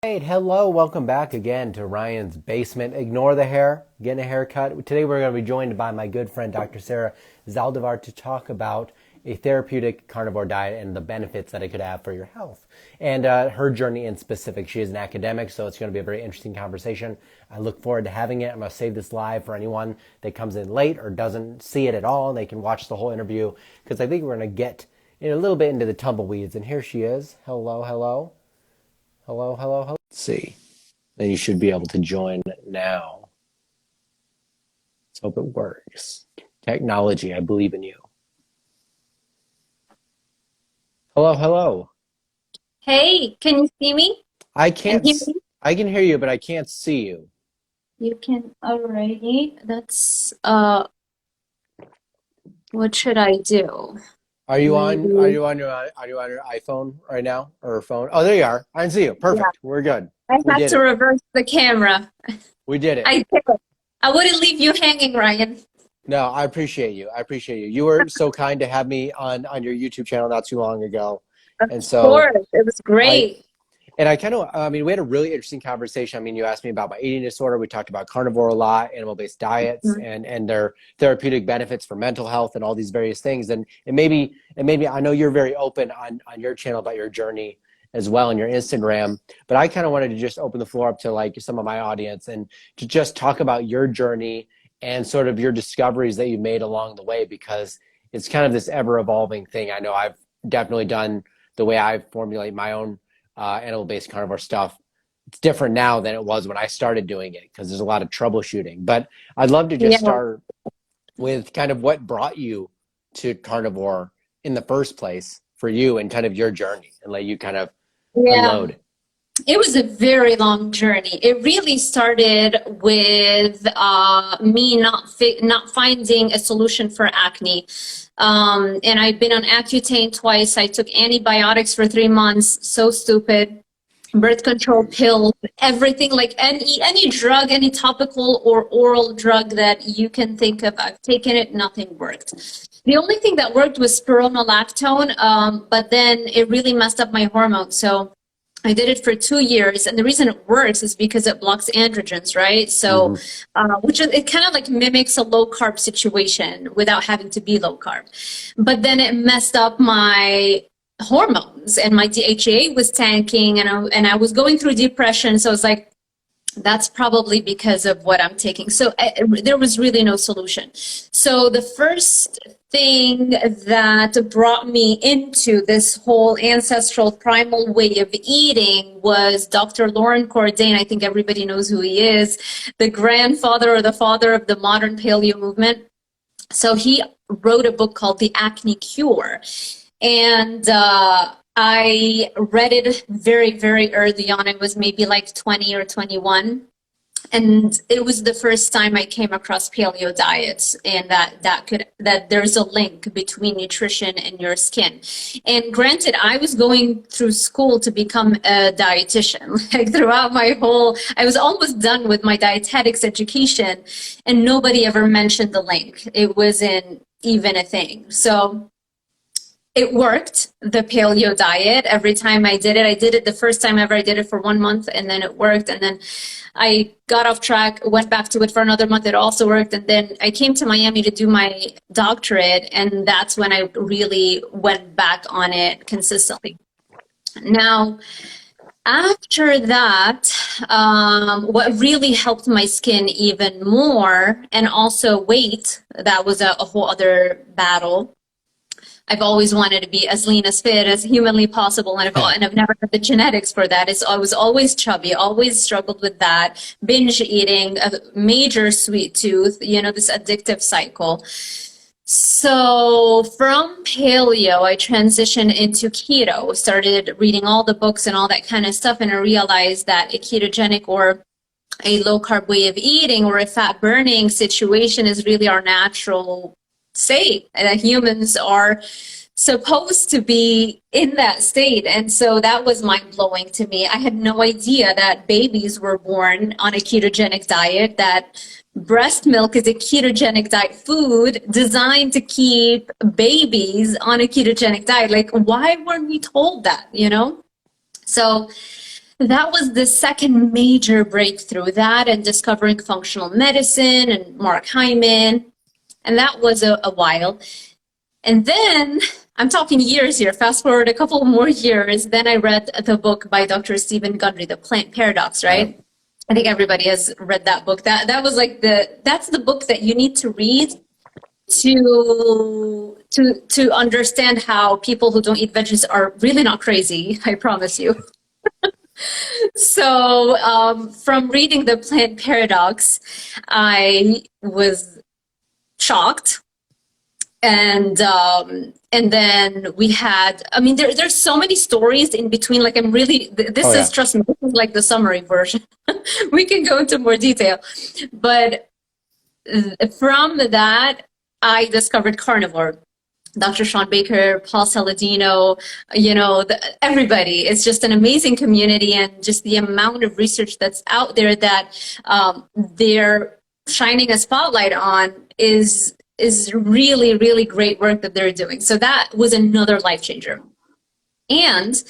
Right, hello, welcome back again to Ryan's Basement. Ignore the hair, getting a haircut. Today we're going to be joined by my good friend Dr. Sarah Zaldivar to talk about a therapeutic carnivore diet and the benefits that it could have for your health. And her journey in specific. She is an academic, so it's going to be a very interesting conversation. I look forward to having it. I'm going to save this live for anyone that comes in late or doesn't see it at all. They can watch the whole interview because I think we're going to get a little bit into the tumbleweeds. And here she is. Hello, hello. Hello, hello, hello. Let's see. Then you should be able to join now. Let's hope it works. Technology, I believe in you. Hello, hello. Hey, can you see me I and can't, hear me? I can hear you, but I can't see you. You can already. That's what should I do? Are Maybe, you on your iPhone right now or phone? Oh, there you are. I can see you. yeah. Perfect. We're good. I We had did to it. reverse the camera. We did it. I did it. I wouldn't leave you hanging, Ryan. No, I appreciate you. I appreciate you. You were so kind to have me on your YouTube channel not too long ago. Of And so course, it was I great. And I kind of, I mean, we had a really interesting conversation. I mean, you asked me about my eating disorder. We talked about carnivore a lot, animal-based diets, Mhm. and their therapeutic benefits for mental health and all these various things. And maybe I know you're very open on your channel about your journey as well on your Instagram. But I kind of wanted to just open the floor up to like some of my audience and to just talk about your journey and sort of your discoveries that you've made along the way, because it's kind of this ever-evolving thing. I know I've definitely done the way I formulate my own animal-based carnivore stuff. It's different now than it was when I started doing it because there's a lot of troubleshooting. But I'd love to just Yeah, start with kind of what brought you to carnivore in the first place for you and kind of your journey and let you kind of yeah. unload. It was a very long journey. It really started with me not finding a solution for acne. And I've been on Accutane twice. I took antibiotics for 3 months. So stupid. Birth control pills, everything, like any drug, any topical or oral drug that you can think of. I've taken it, nothing worked. The only thing that worked was spironolactone, but then it really messed up my hormones. So I did it for 2 years, and the reason it works is because it blocks androgens, right? So, Mm-hmm. it kind of like mimics a low carb situation without having to be low carb. But then it messed up my hormones, and my DHEA was tanking, and I was going through depression. So I was like, that's probably because of what I'm taking. So there was really no solution. So the first thing that brought me into this whole ancestral primal way of eating was Dr. Lauren Cordain. I think everybody knows who he is, the grandfather or the father of the modern paleo movement. So he wrote a book called The Acne Cure. And I read it very, very early on. I was maybe like 20 or 21. And it was the first time I came across paleo diets, and that there's a link between nutrition and your skin. And granted, I was going through school to become a dietitian. Like throughout my whole, I was almost done with my dietetics education, and nobody ever mentioned the link. It wasn't even a thing. So it worked, the paleo diet. Every time I did it the first time ever. I did it for 1 month, and then it worked. And then I got off track, went back to it for another month. It also worked. And then I came to Miami to do my doctorate, and that's when I really went back on it consistently. Now, after that, what really helped my skin even more, and also weight, that was a whole other battle. I've always wanted to be as lean, as fit, as humanly possible, and I've never had the genetics for that. I was always chubby, always struggled with that, binge eating, a major sweet tooth, this addictive cycle. So from paleo, I transitioned into keto, started reading all the books and all that kind of stuff, and I realized that a ketogenic or a low carb way of eating or a fat burning situation is really our natural state, and that humans are supposed to be in that state. And so that was mind-blowing to me. I had no idea that babies were born on a ketogenic diet, that breast milk is a ketogenic diet food designed to keep babies on a ketogenic diet. Like, why weren't we told that, So That was the second major breakthrough, that and discovering functional medicine and Mark Hyman. And that was a while. And then, I'm talking years here, fast forward a couple more years, then I read the book by Dr. Stephen Gundry, The Plant Paradox, right? Yeah. I think everybody has read that book. That was like that's the book that you need to read to understand how people who don't eat veggies are really not crazy, I promise you. So from reading The Plant Paradox, I was shocked. And then we had, I mean, there's so many stories in between. Like, I'm really, this is, trust me, this is like the summary version. We can go into more detail. But from that, I discovered carnivore. Dr. Sean Baker, Paul Saladino, you know, everybody. It's just an amazing community, and just the amount of research that's out there that they're shining a spotlight on is really, really great work that they're doing. So that was another life changer. And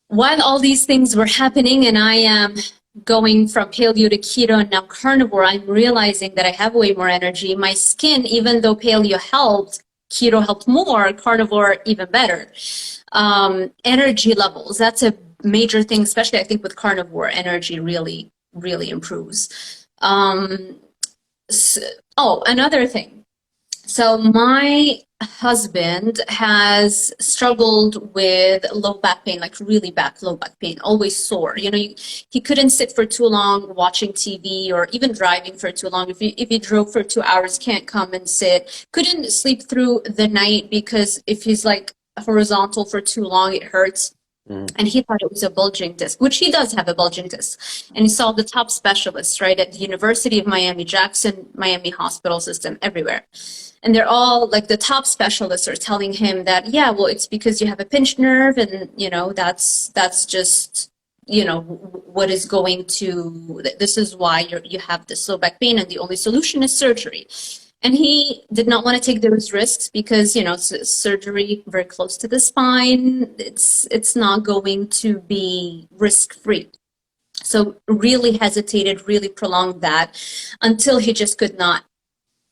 while all these things were happening and I am going from paleo to keto and now carnivore, I'm realizing that I have way more energy. My skin, even though paleo helped, keto helped more, carnivore even better. Energy levels, that's a major thing, especially I think with carnivore, energy really, really improves. Another thing. So my husband has struggled with low back pain, like really bad low back pain, always sore. You know, he couldn't sit for too long watching TV or even driving for too long. If he drove for 2 hours, can't come and sit. Couldn't sleep through the night because if he's like horizontal for too long, it hurts. And he thought it was a bulging disc, which he does have a bulging disc. And he saw the top specialists, right, at the University of Miami, Jackson, Miami hospital system, everywhere. And they're all like, the top specialists are telling him that, yeah, well, it's because you have a pinched nerve, and, you know, that's just, you know, what is going to, this is why you have this low back pain, and the only solution is surgery. And he did not want to take those risks because, you know, surgery very close to the spine, it's not going to be risk-free. So really hesitated, really prolonged that until he just could not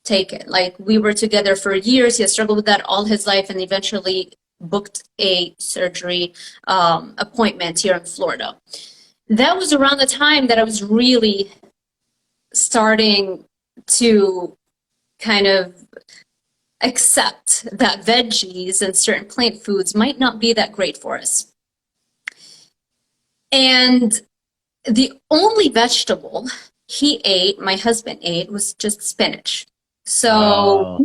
take it. Like, we were together for years. He has struggled with that all his life, and eventually booked a surgery appointment here in Florida. That was around the time that I was really starting to kind of accept that veggies and certain plant foods might not be that great for us. And the only vegetable he ate, my husband ate, was just spinach. So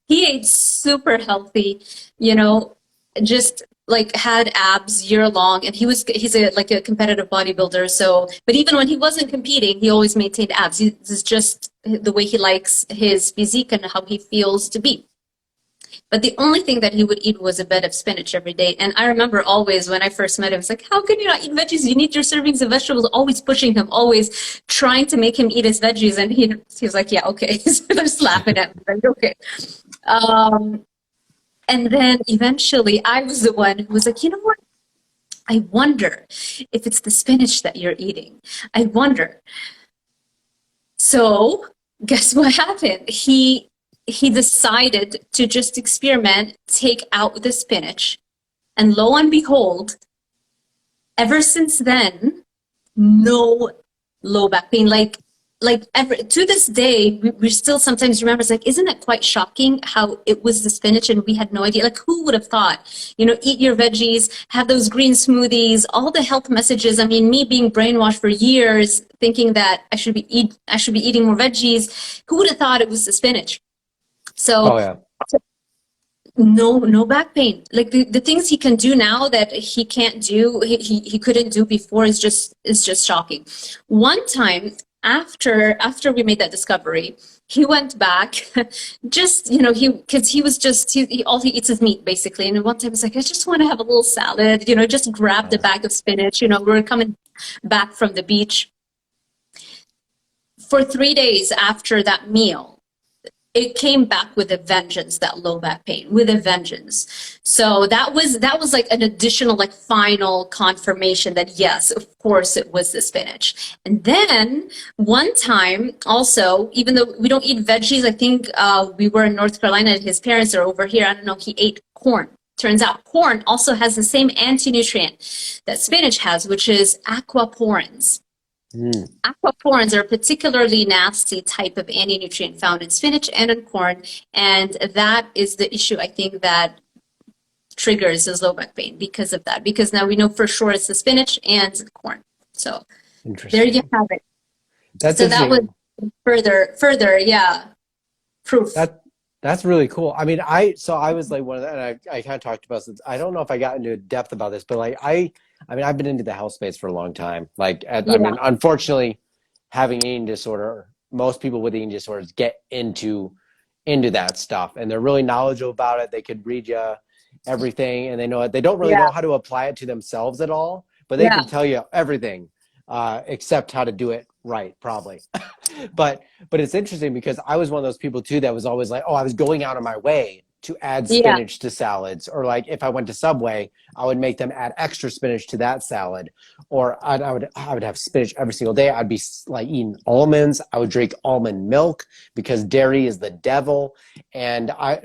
he ate super healthy, you know, just like had abs year long, and he's a competitive bodybuilder. So, but even when he wasn't competing, he always maintained abs. This is just the way he likes his physique and how he feels to be. But the only thing that he would eat was a bed of spinach every day. And I remember always when I first met him, it's like, how can you not eat veggies? You need your servings of vegetables, always pushing him, always trying to make him eat his veggies. And he was like, yeah, okay. So they're slapping at me, like, okay. And then eventually I was the one who was like, you know what? I wonder if it's the spinach that you're eating. I wonder. So guess what happened? He decided to just experiment, take out the spinach. And lo and behold, ever since then, no low back pain. To this day, we still sometimes remember, it's like, isn't it quite shocking how it was the spinach and we had no idea? Like, who would have thought, you know, eat your veggies, have those green smoothies, all the health messages. I mean, me being brainwashed for years, thinking that I should be eating more veggies. Who would have thought it was the spinach? So, no back pain. Like the things he can do now that he can't do, he couldn't do before is just shocking. One time, after we made that discovery, he went back, just, you know, because he was just, all he eats is meat, basically. And one time he's like, I just want to have a little salad, you know, just grabbed a bag of spinach. You know, we're coming back from the beach. For 3 days after that meal, it came back with a vengeance, that low back pain, with a vengeance. So that was like an additional, like, final confirmation that yes, of course it was the spinach. And then one time also, even though we don't eat veggies, I think we were in North Carolina and his parents are over here. I don't know, he ate corn. Turns out corn also has the same anti-nutrient that spinach has, which is aquaporins. Aquaporins are a particularly nasty type of anti-nutrient found in spinach and in corn, and that is the issue, I think, that triggers his low back pain because of that. Because now we know for sure it's the spinach and the corn. So there you have it. So that was further, yeah, proof. That's really cool. I mean, I was like one of the, and I kind of talked about this. I don't know if I got into depth about this, but like I mean, I've been into the health space for a long time. Like, I mean, unfortunately, having eating disorder, most people with eating disorders get into that stuff, and they're really knowledgeable about it. They could read you everything, and they know it. They don't really know how to apply it to themselves at all, but they can tell you everything, except how to do it right, probably. but it's interesting because I was one of those people too that was always like, oh, I was going out of my way to add spinach to salads, or like if I went to Subway, I would make them add extra spinach to that salad, or I would have spinach every single day. I'd be like eating almonds. I would drink almond milk because dairy is the devil, and I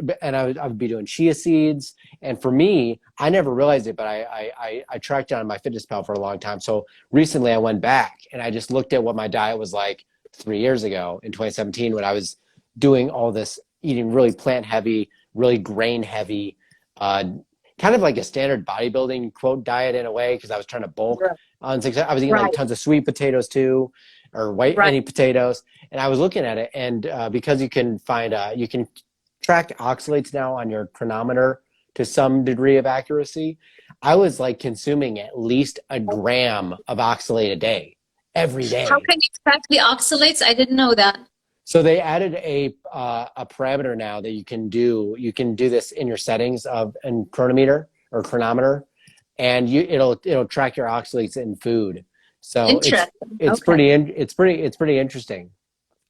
would be doing chia seeds. And for me, I never realized it, but I tracked down MyFitnessPal for a long time. So recently I went back and I just looked at what my diet was like 3 years ago in 2017 when I was doing all this, eating really plant heavy, really grain heavy, kind of like a standard bodybuilding quote diet in a way, because I was trying to bulk on success. I was eating like tons of sweet potatoes too, or white any potatoes. And I was looking at it, and because you can find, you can track oxalates now on your chronometer to some degree of accuracy, I was like consuming at least a gram of oxalate a day, every day. How can you track the oxalates? I didn't know that. So they added a parameter now that you can do. You can do this in your settings of a chronometer, and it'll track your oxalates in food. So it's pretty interesting.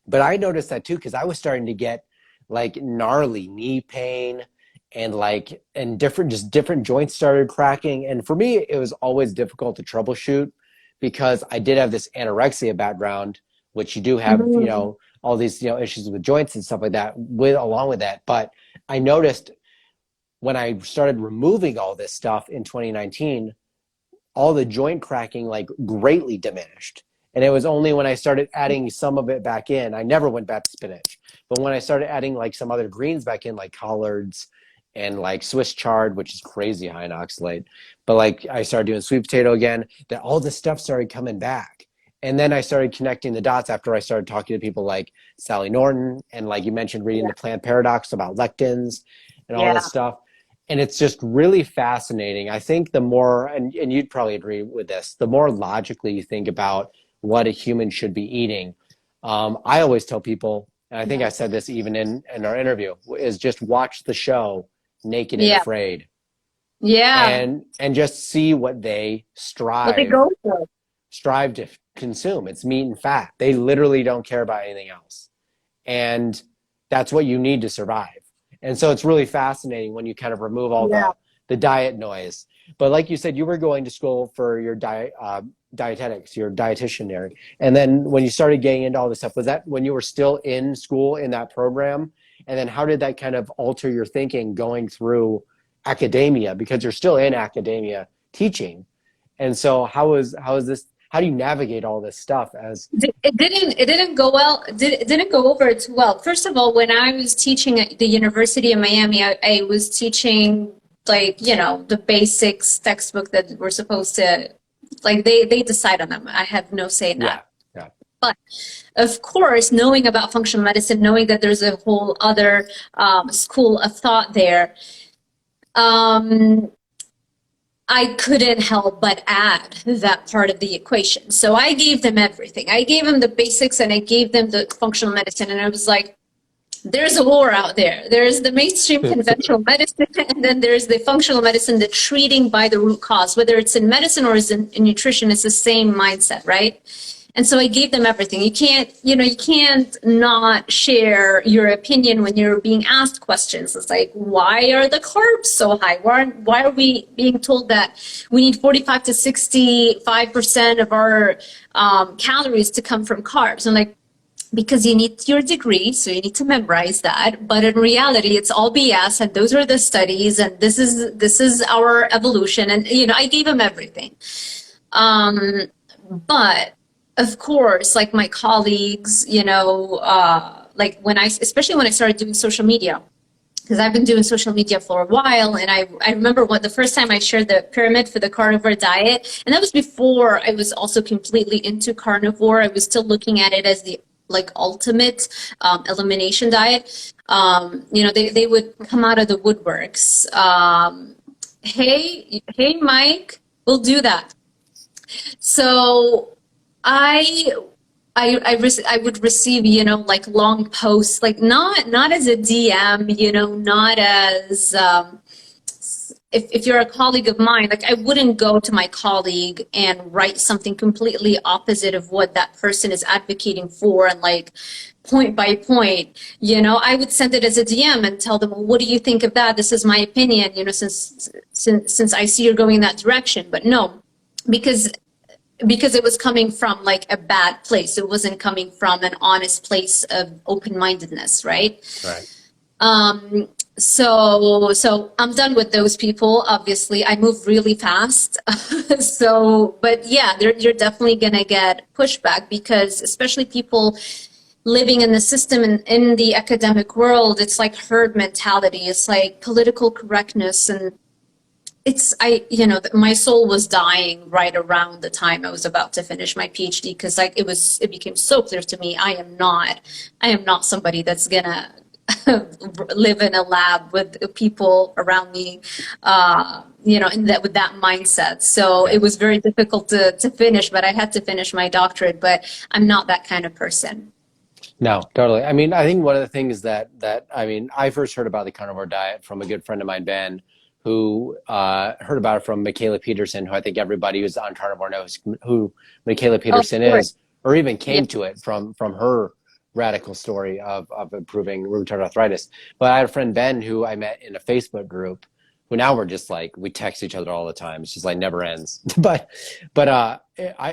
But I noticed that too, because I was starting to get like gnarly knee pain, and different joints started cracking. And for me, it was always difficult to troubleshoot because I did have this anorexia background, which you do have, you know, all these, you know, issues with joints and stuff like that along with that. But I noticed when I started removing all this stuff in 2019, all the joint cracking like greatly diminished. And it was only when I started adding some of it back in, I never went back to spinach, but when I started adding like some other greens back in, like collards and like Swiss chard, which is crazy high in oxalate, but like I started doing sweet potato again, that all this stuff started coming back. And then I started connecting the dots after I started talking to people like Sally Norton, and like you mentioned, reading the Plant Paradox about lectins and all this stuff. And it's just really fascinating. I think the more, and you'd probably agree with this, the more logically you think about what a human should be eating. I always tell people, and I think I said this even in our interview, is just watch the show Naked and Afraid. And just see what they strive to consume. It's meat and fat. They literally don't care about anything else. And that's what you need to survive. And so it's really fascinating when you kind of remove all the diet noise. But like you said, you were going to school for your dietetics, your dietitian there. And then when you started getting into all this stuff, was that when you were still in school in that program? And then how did that kind of alter your thinking going through academia? Because you're still in academia teaching. And so how do you navigate all this stuff as it didn't go well. It didn't go over too well. First of all, when I was teaching at the University of Miami, I was teaching like, you know, the basics textbook that we're supposed to, like they decide on them. I have no say in that. Yeah. But of course, knowing about functional medicine, knowing that there's a whole other school of thought there, I couldn't help but add that part of the equation. So I gave them everything. I gave them the basics and I gave them the functional medicine. And I was like, there's a war out there. There's the mainstream conventional medicine, and then there's the functional medicine, the treating by the root cause. Whether it's in medicine or it's in nutrition, it's the same mindset, right? And so I gave them everything. You can't not share your opinion when you're being asked questions. It's like, why are the carbs so high? Why are we being told that we need 45 to 65% of our calories to come from carbs? I'm like, because you need your degree, so you need to memorize that. But in reality, it's all BS, and those are the studies, and this is our evolution. And I gave them everything. But of course, like my colleagues, like especially when I started doing social media, because I've been doing social media for a while, and I remember the first time I shared the pyramid for the carnivore diet, and that was before I was also completely into carnivore. I was still looking at it as the ultimate elimination diet. They would come out of the woodworks. Hey, Mike, we'll do that. So I would receive, long posts, not as a DM, not as, if you're a colleague of mine, I wouldn't go to my colleague and write something completely opposite of what that person is advocating for, and point by point, I would send it as a DM and tell them, well, what do you think of that? This is my opinion, since I see you're going in that direction. But no, because it was coming from a bad place. It wasn't coming from an honest place of open-mindedness, right? Right. So I'm done with those people. Obviously, I move really fast. But yeah, you're definitely gonna get pushback, because especially people living in the system and in the academic world, it's like herd mentality. It's like political correctness, and my soul was dying right around the time I was about to finish my PhD, because it became so clear to me, I am not somebody that's gonna live in a lab with people around me, with that mindset. So it was very difficult to finish, but I had to finish my doctorate. But I'm not that kind of person. No, totally. I mean, I think one of the things that I first heard about the carnivore diet from a good friend of mine, Ben, who heard about it from Michaela Peterson, who I think everybody who's on carnivore knows who Michaela Peterson is, or even came to it from her radical story of improving rheumatoid arthritis. But I had a friend, Ben, who I met in a Facebook group, who now we're just we text each other all the time. It's just never ends. But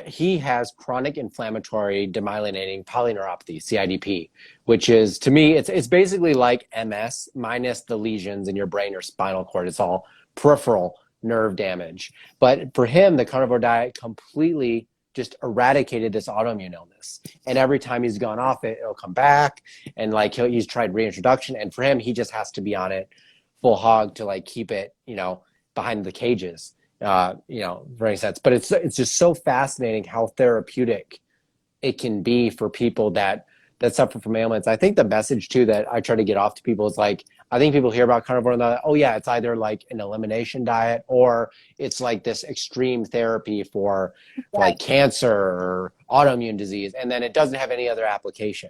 he has chronic inflammatory demyelinating polyneuropathy, CIDP, which is, to me, it's basically like MS minus the lesions in your brain or spinal cord. It's all peripheral nerve damage. But for him, the carnivore diet completely just eradicated this autoimmune illness. And every time he's gone off it, it'll come back. And he's tried reintroduction. And for him, he just has to be on it full hog to keep it, behind the cages, for any sense. But it's just so fascinating how therapeutic it can be for people that suffer from ailments. I think the message too that I try to get off to people is I think people hear about carnivore and they're like, oh yeah, it's either an elimination diet, or it's this extreme therapy for cancer or autoimmune disease, and then it doesn't have any other application.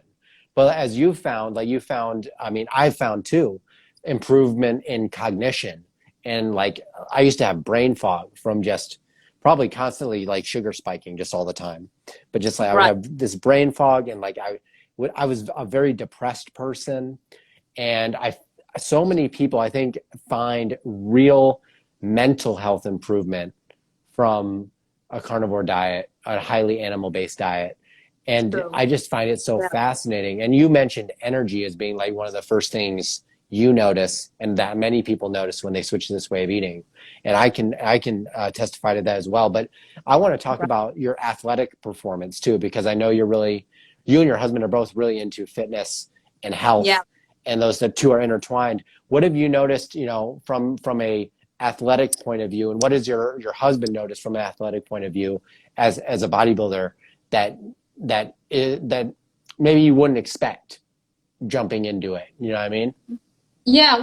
But as you found, I've found too, improvement in cognition. And I used to have brain fog from just probably constantly sugar spiking just all the time. But just I would have this brain fog, and I was a very depressed person. And so many people, I think, find real mental health improvement from a carnivore diet, a highly animal-based diet. And I just find it so fascinating. And you mentioned energy as being one of the first things you notice, and that many people notice when they switch to this way of eating. And I can testify to that as well. But I want to talk about your athletic performance too, because I know you and your husband are both really into fitness and health. Yeah. And those two are intertwined. What have you noticed, from a athletic point of view, and what does your husband notice from an athletic point of view as a bodybuilder that maybe you wouldn't expect jumping into it? You know what I mean? Yeah,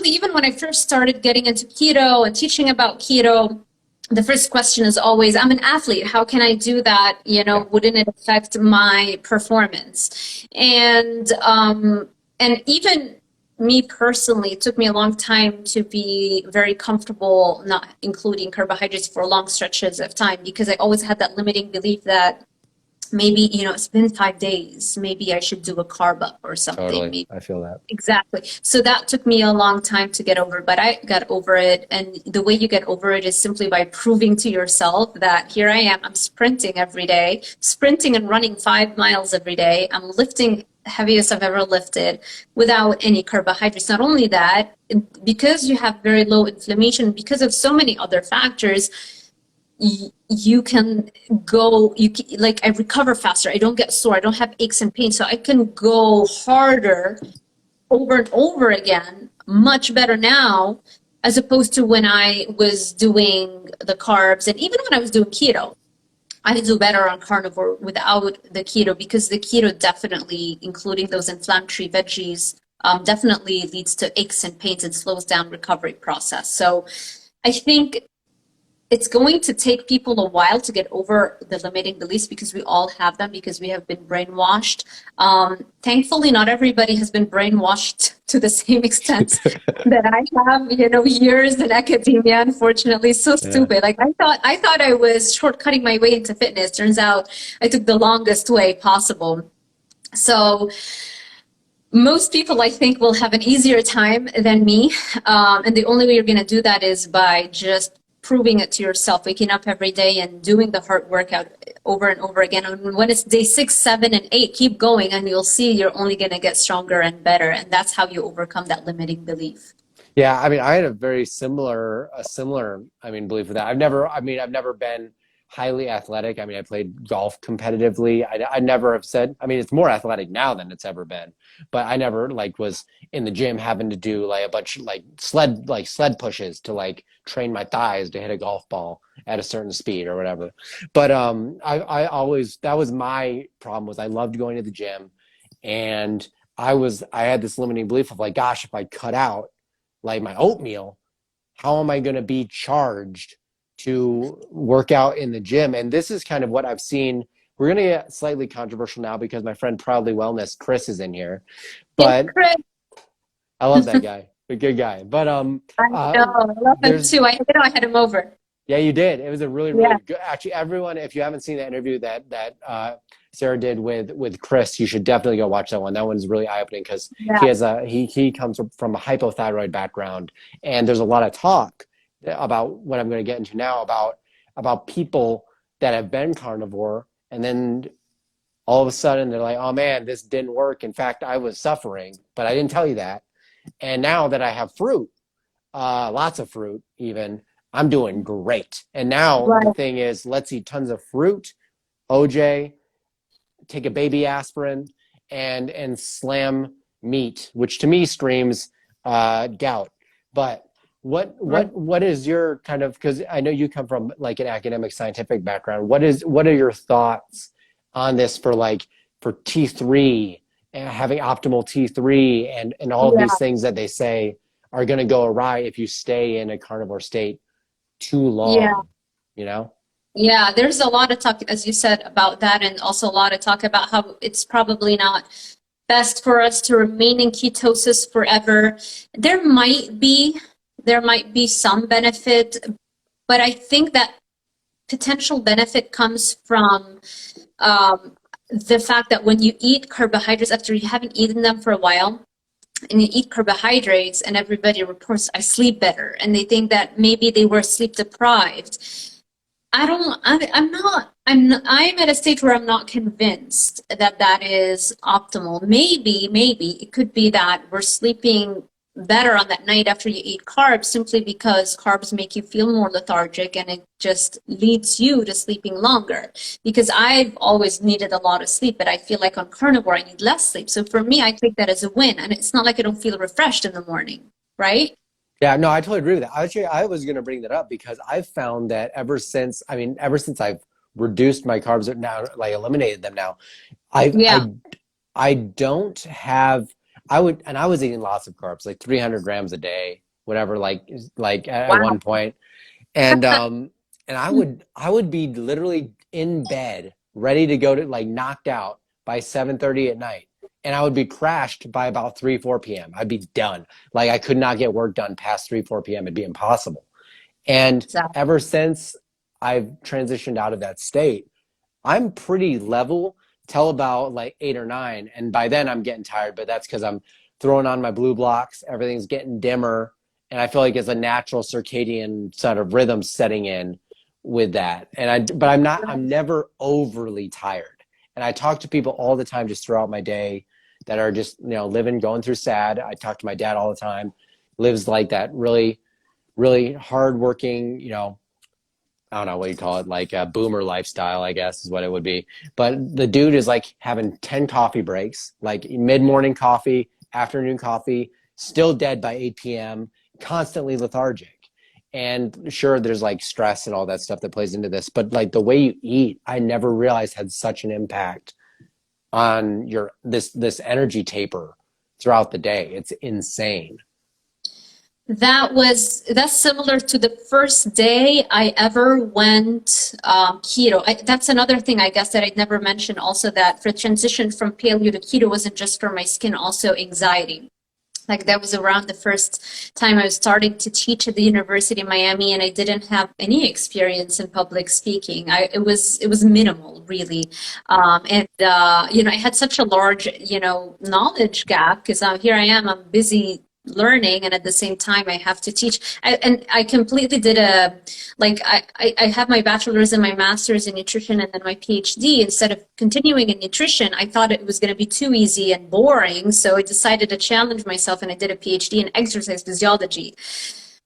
even when I first started getting into keto and teaching about keto, the first question is always, I'm an athlete. How can I do that? Wouldn't it affect my performance? And even me personally, it took me a long time to be very comfortable not including carbohydrates for long stretches of time because I always had that limiting belief that maybe, it's been 5 days, maybe I should do a carb up or something. Totally. Maybe. I feel that. Exactly. So that took me a long time to get over, but I got over it. And the way you get over it is simply by proving to yourself that here I am, I'm sprinting every day, sprinting and running 5 miles every day. I'm lifting heaviest I've ever lifted without any carbohydrates. Not only that, because you have very low inflammation, because of so many other factors, you can go, like I recover faster. I don't get sore. I don't have aches and pains. So I can go harder over and over again, much better now, as opposed to when I was doing the carbs. And even when I was doing keto, I do better on carnivore without the keto because the keto definitely, including those inflammatory veggies, definitely leads to aches and pains and slows down recovery process. So I think it's going to take people a while to get over the limiting beliefs because we all have them because we have been brainwashed. Thankfully, not everybody has been brainwashed to the same extent that I have, years in academia, unfortunately. So stupid. Like I thought I was shortcutting my way into fitness. Turns out I took the longest way possible. So most people, I think, will have an easier time than me. And the only way you're going to do that is by just proving it to yourself, waking up every day and doing the hard workout over and over again. And when it's day 6, 7, and 8, keep going and you'll see you're only going to get stronger and better. And that's how you overcome that limiting belief. Yeah, I mean, I had a similar, belief with that. I've never been highly athletic. I mean, I played golf competitively. I never have said, I mean, it's more athletic now than it's ever been, but I never was in the gym having to do a bunch of sled pushes to train my thighs to hit a golf ball at a certain speed or whatever. But I always, that was my problem, was I loved going to the gym, and I had this limiting belief of gosh, if I cut out my oatmeal, how am I going to be charged to work out in the gym? And this is kind of what I've seen. We're going to get slightly controversial now because my friend Proudly Wellness, Chris, is in here. But Chris. I love that guy. A good guy. But I know, I love him too. I had him over. Yeah, you did. It was a really, really good. Actually, everyone, if you haven't seen the interview that Sarah did with Chris, you should definitely go watch that one. That one's really eye-opening because he comes from a hypothyroid background, and there's a lot of talk about what I'm going to get into now about people that have been carnivore, and then all of a sudden they're like, oh man, this didn't work. In fact, I was suffering, but I didn't tell you that. And now that I have fruit, lots of fruit even, I'm doing great. And now the thing is, let's eat tons of fruit, OJ, take a baby aspirin, and slam meat, which to me screams gout. But what is your kind of, because I know you come from an academic scientific background, what are your thoughts on this for T3 and having optimal T3 and all of these things that they say are going to go awry if you stay in a carnivore state too long, Yeah, there's a lot of talk, as you said, about that, and also a lot of talk about how it's probably not best for us to remain in ketosis forever. There might be some benefit, but I think that potential benefit comes from the fact that when you eat carbohydrates after you haven't eaten them for a while, and you eat carbohydrates, and everybody reports, I sleep better, and they think that maybe they were sleep deprived. I'm at a stage where I'm not convinced that is optimal. Maybe it could be that we're sleeping better on that night after you eat carbs simply because carbs make you feel more lethargic and it just leads you to sleeping longer. Because I've always needed a lot of sleep, but I feel like on carnivore I need less sleep. So for me, I take that as a win, and it's not like I don't feel refreshed in the morning, right? Yeah, no, I totally agree with that. Actually, I was going to bring that up because I've found that ever since I've reduced my carbs now, eliminated them now, I don't have, I was eating lots of carbs, 300 grams a day, whatever, at one point. And, and I would be literally in bed, ready to go to knocked out by 7:30 at night. and I would be crashed by about 3, 4 p.m. I'd be done. Like I could not get work done past 3, 4 p.m. It'd be impossible. And Exactly. ever since I've transitioned out of that state, I'm pretty level till about like 8 or 9. And by then I'm getting tired, but that's because I'm throwing on my blue blocks. Everything's getting dimmer. And I feel like it's a natural circadian sort of rhythm setting in with that. But I'm never overly tired. And I talk to people all the time just throughout my day that are just, living, going through SAD. I talk to my dad all the time, lives like that really, really hardworking, I don't know what you call it, like a boomer lifestyle, I guess is what it would be. But the dude is like having 10 coffee breaks, like mid-morning coffee, afternoon coffee, still dead by 8 p.m., constantly lethargic. And sure, there's like stress and all that stuff that plays into this, but like the way you eat, I never realized had such an impact on this energy taper throughout the day. It's insane. That's similar to the first day I ever went keto. That's another thing I guess that I'd never mentioned also, that for transition from paleo to keto wasn't just for my skin, also anxiety. Like that was around the first time I was starting to teach at the University of Miami, and I didn't have any experience in public speaking. It was minimal, really. I had such a large, knowledge gap because here I am, I'm busy learning, and at the same time I have to teach. I completely did I have my bachelor's and my master's in nutrition and then my PhD. Instead of continuing in nutrition, I thought it was going to be too easy and boring, so I decided to challenge myself, and I did a PhD in exercise physiology,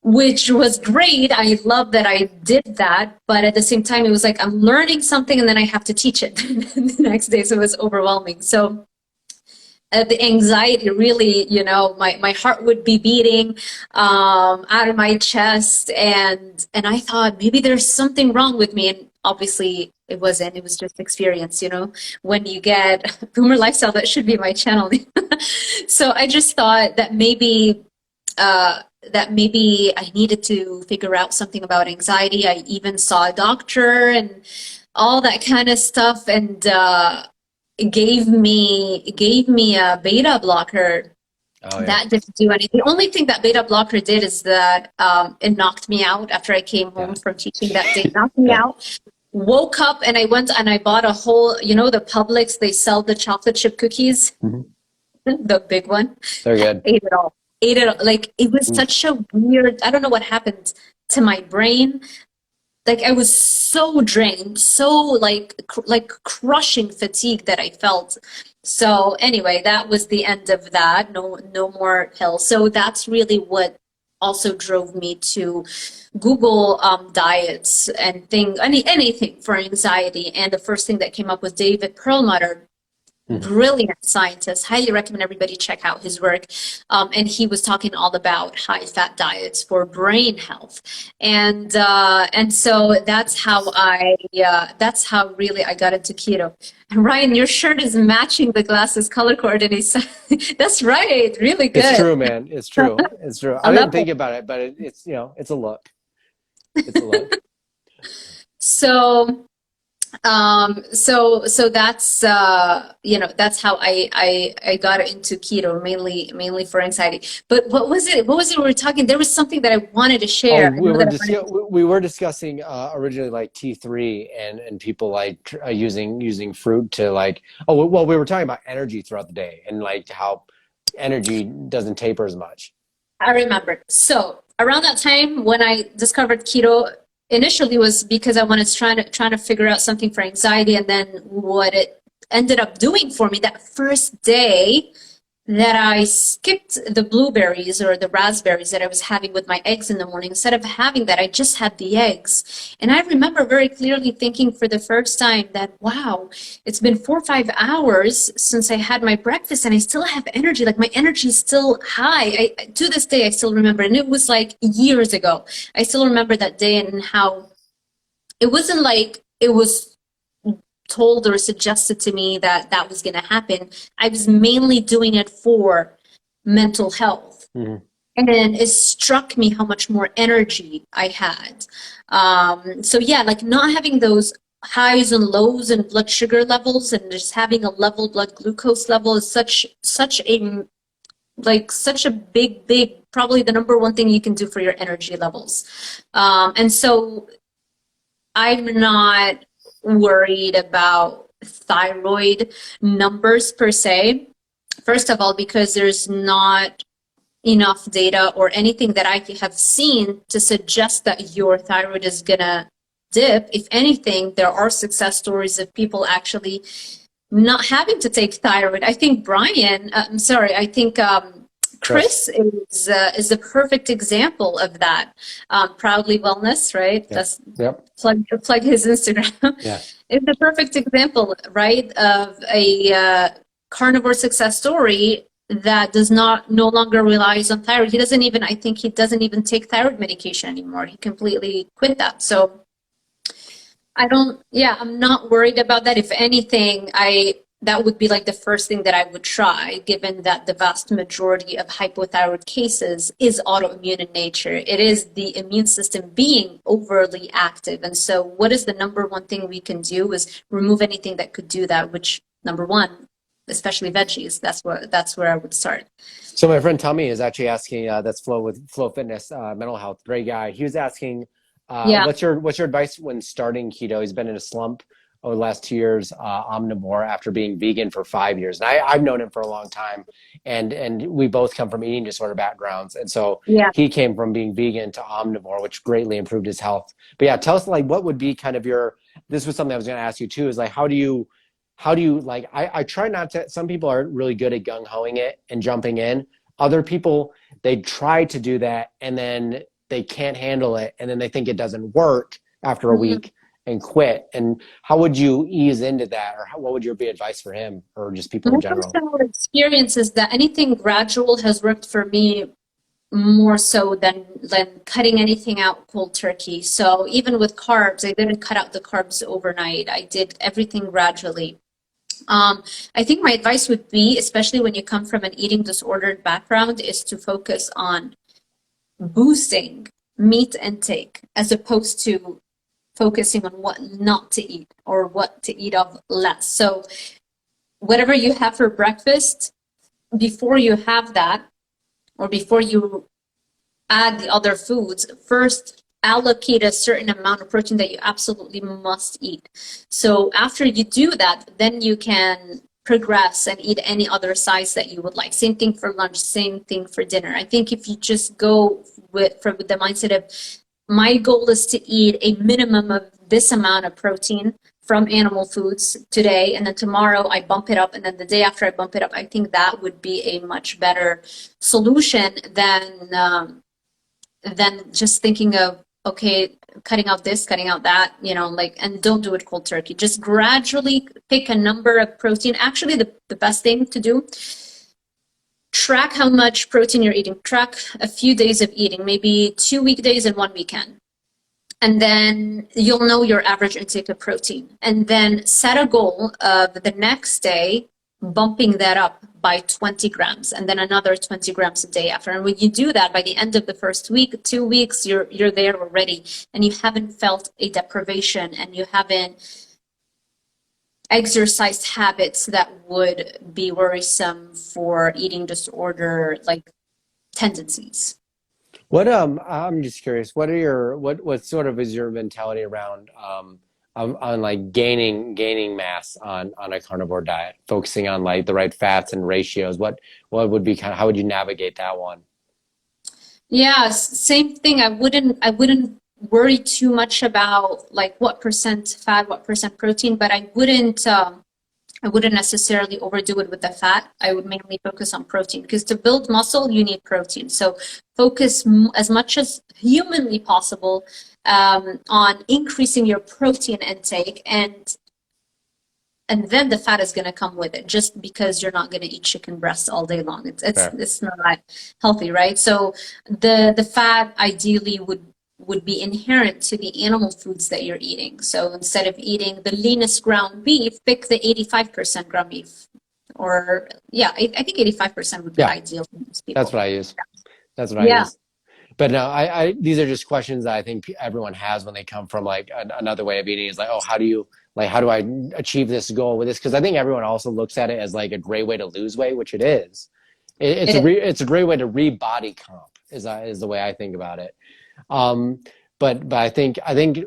which was great. I love that I did that, but at the same time it was like I'm learning something and then I have to teach it the next day, so it was overwhelming. So the anxiety really, my heart would be beating out of my chest, and I thought maybe there's something wrong with me, and obviously it wasn't. It was just experience, when you get boomer lifestyle, that should be my channel. So I just thought that maybe I needed to figure out something about anxiety. I even saw a doctor and all that kind of stuff, and gave me a beta blocker. Oh, yeah. That didn't do anything. The only thing that beta blocker did is that it knocked me out after I came home from teaching that day. It knocked me out. Woke up and I went and I bought a whole, the Publix, they sell the chocolate chip cookies, the big one. They're good. Ate it all. Like it was such a weird, I don't know what happened to my brain. Like I was so drained, so like crushing fatigue that I felt. So anyway, that was the end of that. No more pills. So that's really what also drove me to Google diets and anything for anxiety. And the first thing that came up was David Perlmutter. Brilliant scientist. Highly recommend everybody check out his work. And he was talking all about high fat diets for brain health. And so that's how really I got into keto. And Ryan, your shirt is matching the glasses color coordination. That's right. Really good. It's true, man. It's true. It's true. I didn't think about it, but it's it's a look. It's a look. So that's that's how I got into keto, mainly for anxiety. But what was it we were talking? There was something that I wanted to share. We were discussing originally like T3 and people like using fruit to like, we were talking about energy throughout the day and like how energy doesn't taper as much. I remember. So around that time when I discovered keto, initially was because I was trying to figure out something for anxiety, and then what it ended up doing for me that first day that I skipped the blueberries or the raspberries that I was having with my eggs in the morning. Instead of having that, I just had the eggs. And I remember very clearly thinking for the first time that, wow, it's been 4 or 5 hours since I had my breakfast and I still have energy. Like my energy is still high. To this day, I still remember. And it was like years ago. I still remember that day and how it wasn't like it was told or suggested to me that that was going to happen. I was mainly doing it for mental health. And then it struck me how much more energy I had. So yeah, like not having those highs and lows in blood sugar levels, and just having a level blood glucose level is such a big, probably the number one thing you can do for your energy levels. And so I'm not worried about thyroid numbers per se. First of all, because there's not enough data or anything that I have seen to suggest that your thyroid is gonna dip. If anything, there are success stories of people actually not having to take thyroid. I think Chris is a perfect example of that. Proudly Wellness, right? Yep. That's Yep. plug his Instagram. Yeah. It's the perfect example, right, of a carnivore success story that no longer relies on thyroid. I think he doesn't even take thyroid medication anymore. He completely quit that. So I'm not worried about that. If anything, that would be like the first thing that I would try, given that the vast majority of hypothyroid cases is autoimmune in nature. It is the immune system being overly active. And so what is the number one thing we can do is remove anything that could do that, which number one, especially veggies, that's where I would start. So my friend Tommy is actually asking, that's Flow Fitness, mental health, great guy. He was asking, what's your advice when starting keto? He's been in a slump over the last 2 years, omnivore after being vegan for 5 years. And I've known him for a long time, and we both come from eating disorder backgrounds. And so he came from being vegan to omnivore, which greatly improved his health. But yeah, tell us like what would be kind of this was something I was going to ask you too, is like, how do you like, I try not to, some people are really good at gung-hoing it and jumping in. Other people, they try to do that and then they can't handle it. And then they think it doesn't work after a week and quit. And how would you ease into that? Or what would your be advice for him or just people in general? My experience is that anything gradual has worked for me more so than cutting anything out cold turkey. So even with carbs, I didn't cut out the carbs overnight. I did everything gradually. I think my advice would be, especially when you come from an eating disordered background, is to focus on boosting meat intake as opposed to focusing on what not to eat or what to eat of less. So whatever you have for breakfast, before you have that, or before you add the other foods, first allocate a certain amount of protein that you absolutely must eat. So after you do that, then you can progress and eat any other size that you would like. Same thing for lunch, same thing for dinner. I think if you just go with the mindset of, my goal is to eat a minimum of this amount of protein from animal foods today, and then tomorrow I bump it up, and then the day after I bump it up, I think that would be a much better solution than just thinking of, okay, cutting out this, cutting out that, and don't do it cold turkey. Just gradually pick a number of protein. Actually, the best thing to do, track how much protein you're eating. Track a few days of eating, maybe 2 weekdays and 1 weekend. And then you'll know your average intake of protein. And then set a goal of the next day bumping that up by 20 grams and then another 20 grams a day after. And when you do that, by the end of the first week, 2 weeks, you're there already, and you haven't felt a deprivation, and you haven't exercised habits that would be worrisome for eating disorder like tendencies. What I'm just curious, what sort of is your mentality around on like gaining mass on a carnivore diet, focusing on like the right fats and ratios? What would be how would you navigate that one? Yeah, same thing. I wouldn't worry too much about like what percent fat, what percent protein, but I wouldn't necessarily overdo it with the fat. I would mainly focus on protein, because to build muscle, you need protein. So focus as much as humanly possible on increasing your protein intake, and then the fat is going to come with it, just because you're not going to eat chicken breast all day long. It's not healthy, right? So the fat ideally would be inherent to the animal foods that you're eating. So instead of eating the leanest ground beef, pick the 85% ground beef. Or I think 85% would be ideal for most people. That's what I use. That's what I use. But no, these are just questions that I think everyone has when they come from like another way of eating. Is like, oh, how do I achieve this goal with this? Because I think everyone also looks at it as like a great way to lose weight, which it is. It is. It's a great way to re-body comp is the way I think about it. Um, but I think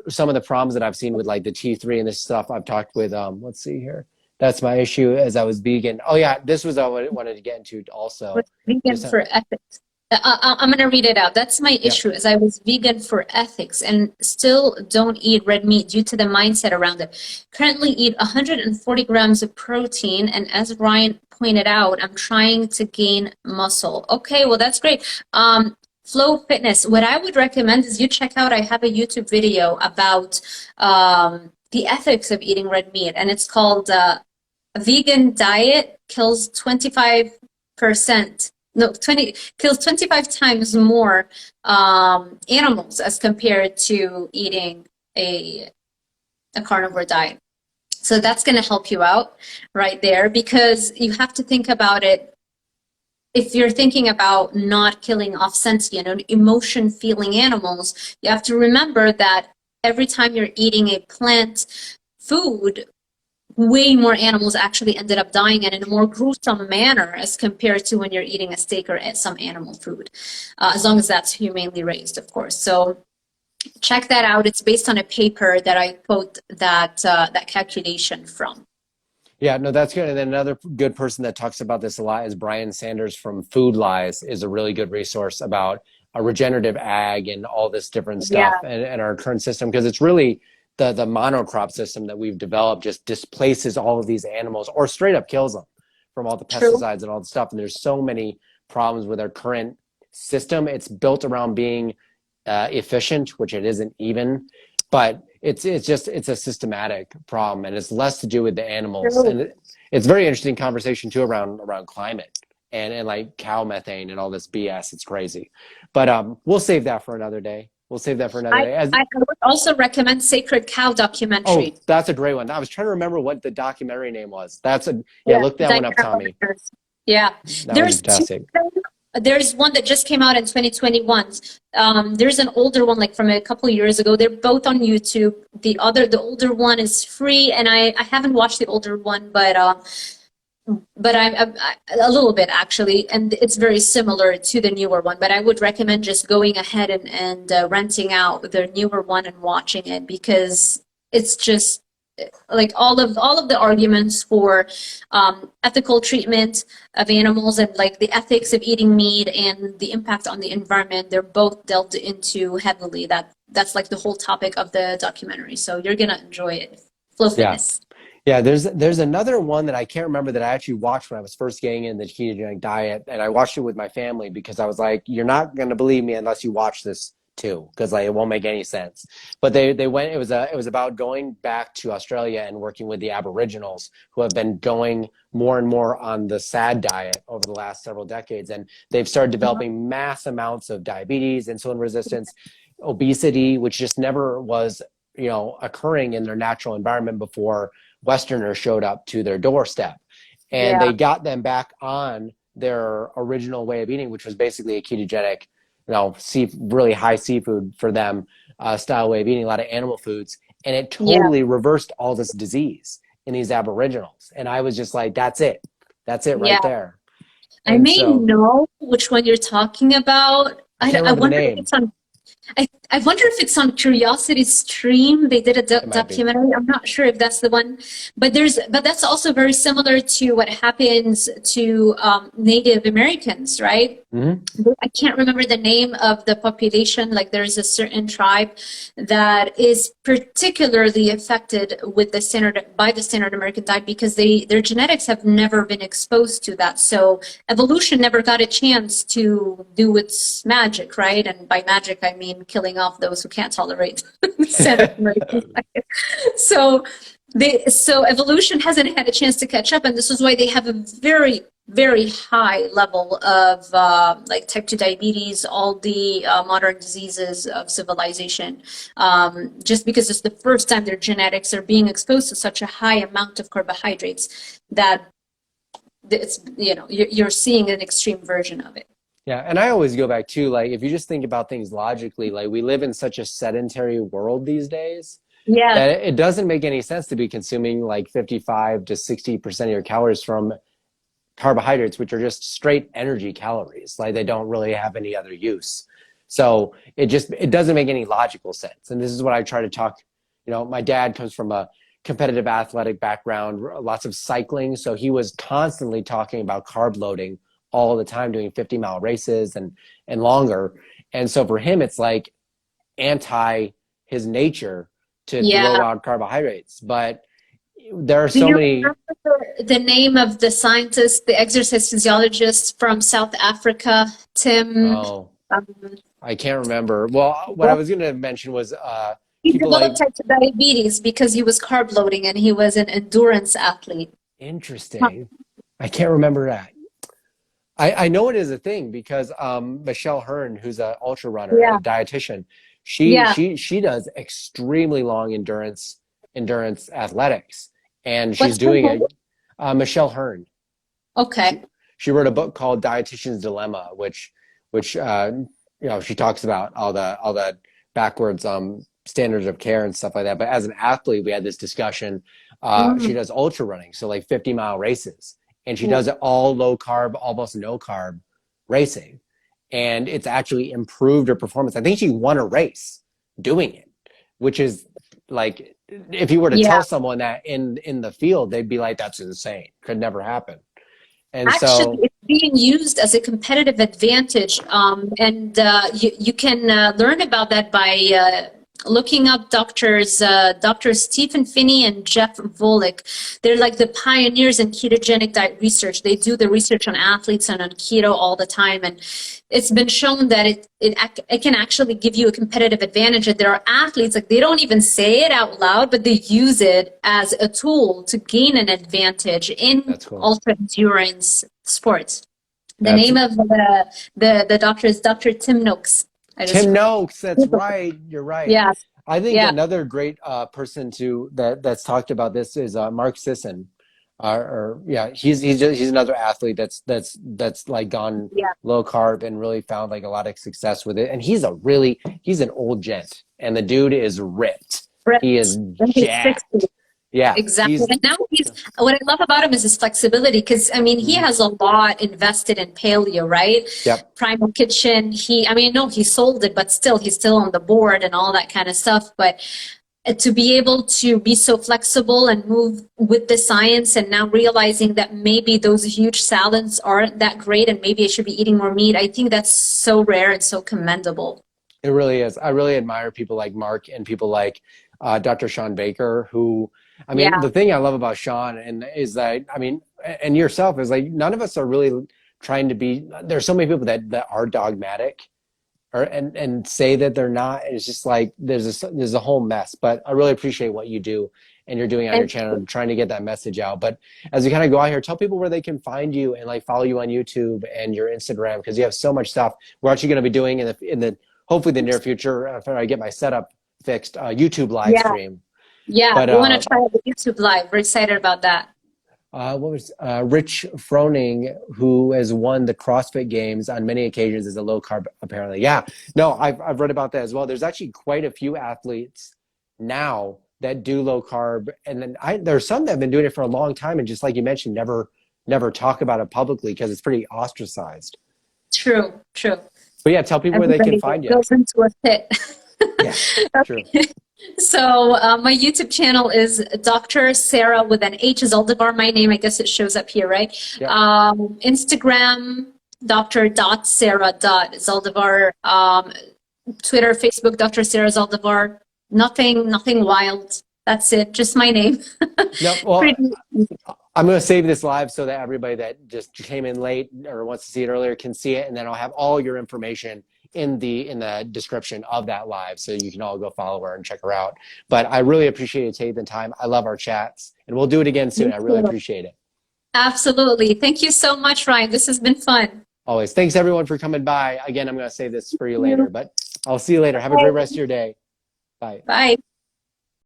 some of the problems that I've seen with like the T3 and this stuff I've talked with let's see here. That's my issue as I was vegan. Oh yeah, this was what I wanted to get into also. Was vegan Just for ethics. I'm gonna read it out. That's my yeah. issue, is I was vegan for ethics and still don't eat red meat due to the mindset around it. Currently eat 140 grams of protein, and as Ryan pointed out, I'm trying to gain muscle. Okay, well that's great. Flow Fitness, what I would recommend is you check out, I have a YouTube video about the ethics of eating red meat, and it's called A Vegan Diet Kills 25%. No, 20 kills 25 times more animals as compared to eating a carnivore diet. So that's going to help you out right there, because you have to think about it. If you're thinking about not killing off sentient or emotion feeling animals, you have to remember that every time you're eating a plant food, way more animals actually ended up dying, and in a more gruesome manner as compared to when you're eating a steak or some animal food, as long as that's humanely raised, of course. So check that out. It's based on a paper that I quote that calculation from. Yeah, no, that's good. And then another good person that talks about this a lot is Brian Sanders from Food Lies, is a really good resource about a regenerative ag and all this different stuff Yeah, and our current system, because it's really the monocrop system that we've developed just displaces all of these animals or straight up kills them from all the true. pesticides and all the stuff. And there's so many problems with our current system. It's built around being efficient, which it isn't even, but it's a systematic problem, and it's less to do with the animals. True. And it's very interesting conversation too around climate and like cow methane and all this BS. It's crazy, but we'll save that for another day. We'll save that for another day. I would also recommend Sacred Cow Oh, documentary. that's a great one. I was trying to remember what the documentary name was. Yeah, Yeah, look that one up, Diana Tommy. Roberts. Yeah, That one's there's two. fantastic. There's one that just came out in 2021. There's an older one, like from a couple of years ago. They're both on YouTube. The older one is free, and I haven't watched the older one, but I a little bit actually, and it's very similar to the newer one. But I would recommend just going ahead and renting out the newer one and watching it, because it's just like all of the arguments for ethical treatment of animals and like the ethics of eating meat and the impact on the environment, they're both delved into heavily. That's like the whole topic of the documentary. So you're gonna enjoy it. Flow Yeah. Fitness. Yeah, there's another one that I can't remember that I actually watched when I was first getting in the ketogenic diet, and I watched it with my family because I was like, you're not going to believe me unless you watch this too, because like it won't make any sense. But they went. It was about going back to Australia and working with the Aboriginals who have been going more and more on the SAD diet over the last several decades, and they've started developing mass amounts of diabetes, insulin resistance, obesity, which just never was occurring in their natural environment before Westerners showed up to their doorstep. And Yeah. they got them back on their original way of eating, which was basically a ketogenic, really high seafood for them style way of eating, a lot of animal foods. And it Yeah. totally reversed all this disease in these Aboriginals. And I was just like, that's it. That's it right Yeah. there. I And may so know which one you're talking about. I can't I remember the wonder if name. it's on. I wonder if it's on Curiosity Stream. They did a It might be. documentary. I'm not sure if that's the one, but that's also very similar to what happens to Native Americans, right? Mm-hmm. I can't remember the name of the population. Like there's a certain tribe that is particularly affected with the standard American diet because their genetics have never been exposed to that. So evolution never got a chance to do its magic, right? And by magic, I mean killing off those who can't tolerate standard American diet. So evolution hasn't had a chance to catch up, and this is why they have a very, very high level of like type 2 diabetes, all the modern diseases of civilization, just because it's the first time their genetics are being exposed to such a high amount of carbohydrates that it's you're seeing an extreme version of it. Yeah, and I always go back to like if you just think about things logically, like we live in such a sedentary world these days Yeah. that it doesn't make any sense to be consuming like 55 to 60% of your calories from carbohydrates, which are just straight energy calories. Like they don't really have any other use. So it doesn't make any logical sense. And this is what I try to talk, my dad comes from a competitive athletic background, lots of cycling. So he was constantly talking about carb loading all the time, doing 50-mile races and longer. And so for him, it's like anti his nature to throw Yeah. out carbohydrates. But there are Do so you many. remember the name of the scientist, the exercise physiologist from South Africa, Tim? Oh, Um, I can't remember. Well, what I was going to mention was he people developed like, type 2 diabetes because he was carb loading and he was an endurance athlete. interesting. I can't remember that. I know it is a thing because Michelle Hearn, who's an ultra runner and Yeah. a dietitian, Yeah. she does extremely long endurance athletics, and she's What's her doing name? it. Michelle Hearn. Okay. She wrote a book called Dietitian's Dilemma, which she talks about all the backwards standards of care and stuff like that. But as an athlete, we had this discussion. She Mm. does ultra running, so like 50-mile races, and she does it all low carb, almost no carb racing, and it's actually improved her performance. I think she won a race doing it, which is like if you were to Yeah. tell someone that in the field, they'd be like, "That's insane. Could never happen." And Actually, so it's being used as a competitive advantage, and you can learn about that by looking up Dr. Stephen Finney and Jeff Volek. They're like the pioneers in ketogenic diet research. They do the research on athletes and on keto all the time, and it's been shown that it can actually give you a competitive advantage. And there are athletes, like they don't even say it out loud, but they use it as a tool to gain an advantage in that's cool. ultra endurance sports. The That's name of the doctor is Dr. Tim Noakes. Tim Noakes. That's right. You're right. Yeah, I think yeah. another great person that's talked about this is Mark Sisson. He's another athlete that's like gone Yeah. low carb and really found like a lot of success with it. And he's an old gent, and the dude is ripped. Right. He is When he's 60. jacked. Yeah, Exactly. And now what I love about him is his flexibility, because I mean, he has a lot invested in paleo, right? Yep. Primal Kitchen. No, he sold it, but still, he's still on the board and all that kind of stuff. But to be able to be so flexible and move with the science, and now realizing that maybe those huge salads aren't that great and maybe I should be eating more meat, I think that's so rare and so commendable. It really is. I really admire people like Mark and people like Dr. Sean Baker, who, Yeah. the thing I love about Sean is that, and yourself is like, none of us are really trying to be, there's so many people that are dogmatic and say that they're not. It's just like, there's a whole mess, but I really appreciate what you do and you're doing on your channel and trying to get that message out. But as we kind of go out here, tell people where they can find you and like follow you on YouTube and your Instagram, because you have so much stuff. We're actually going to be doing in the hopefully the near future, after I get my setup fixed, YouTube live stream. Yeah, But we want to try the YouTube live. We're excited about that. what was Rich Froning, who has won the CrossFit Games on many occasions as a low carb, apparently. Yeah, no, I've read about that as well. There's actually quite a few athletes now that do low carb, and then there's some that have been doing it for a long time, and just like you mentioned, never talk about it publicly because it's pretty ostracized. True. But yeah, tell people where they can find you. Goes into a pit. Yeah, true. So my YouTube channel is Dr. Sarah with an H, Zaldivar, my name. I guess it shows up here, right? Yep. Instagram, dr.sarah.zaldivar. Twitter, Facebook, Dr. Sarah Zaldivar. Nothing wild. That's it. Just my name. No, well, I'm going to save this live so that everybody that just came in late or wants to see it earlier can see it, and then I'll have all your information in the description of that live, so you can all go follow her and check her out. But I really appreciate you taking the time. I love our chats, and we'll do it again soon. I really appreciate it. Absolutely. Thank you so much, Ryan. This has been fun. Always. Thanks everyone for coming by. Again, I'm going to save this for you later, but I'll see you later. Have a great rest of your day. Bye. Bye.